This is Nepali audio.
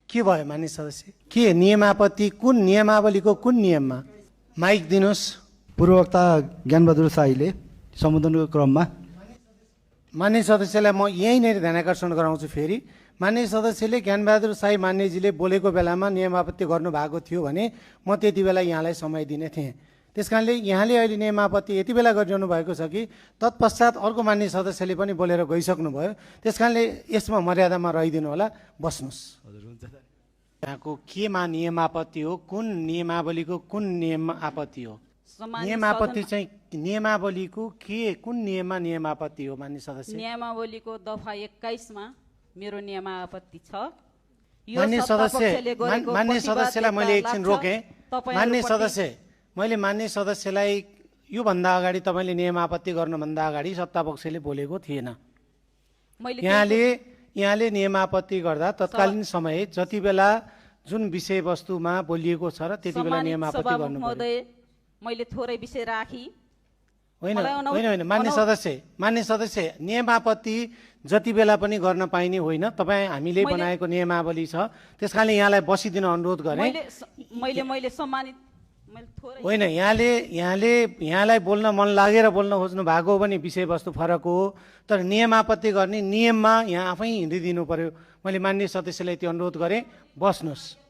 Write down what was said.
के भयो मान्य सदस्य? के नियमापत्ति कुन नियमावलीको कुन नियममा? माइक दिनुहोस्। पूर्ववक्ता ज्ञानबहादुर शाहीले सम्बोधनको क्रममा मान्य सदस्यलाई म यहीँनिर ध्यानाकर्षण गराउँछु। फेरि मान्य सदस्यले ज्ञानबहादुर शाही मान्यजीले बोलेको बेलामा नियमापत्ति गर्नुभएको थियो भने म त्यति बेला यहाँलाई समय दिने थिएँ। त्यसकारणले यहाँले अहिले नियमापत्ति यति बेला गरिरहनु भएको छ कि तत्पश्चात अर्को मान्य सदस्यले पनि बोलेर गइसक्नुभयो। त्यसकारणले यसमा मर्यादामा रहिदिनु होला। बस्नुहोस्। यहाँको केमा नियमापत्ति हो? कुन नियमावलीको कुन नियम आपत्ति हो? नियमापत्ति चाहिँ नियमावलीको के कुन नियममा नियमापत्ति हो मान्य सदस्य? नियमावलीको दफा 21 मा मेरो नियमापत्ति छ। मान्य सदस्यलाई मैले एकछिन रोकेँ। मान्य सदस्यलाई योभन्दा अगाडि तपाईँले नियमापत्ति गर्नुभन्दा अगाडि सत्तापक्षले बोलेको थिएन। यहाँले नियमापत्ति गर्दा तत्कालीन समय जति बेला जुन विषयवस्तुमा बोलिएको छ र त्यति बेला नियमापत्ति गर्नुपर्यो। मैले थोरै विषय राखी होइन मान्य सदस्य नियमापत्ति जति बेला पनि गर्न पाइने होइन। तपाईँ हामीले बनाएको नियमावली छ। त्यसकारणले यहाँलाई बसिदिन अनुरोध गरेँ। मैले सम्मानित होइन यहाँलाई बोल्न मन लागेर बोल्न खोज्नु भएको हो भने विषयवस्तु फरक हो। तर नियमापत्ति गर्ने नियममा यहाँ आफै हिँडिदिनु पर्यो। मैले मान्य सदस्यलाई त्यो अनुरोध गरेँ। बस्नुहोस्।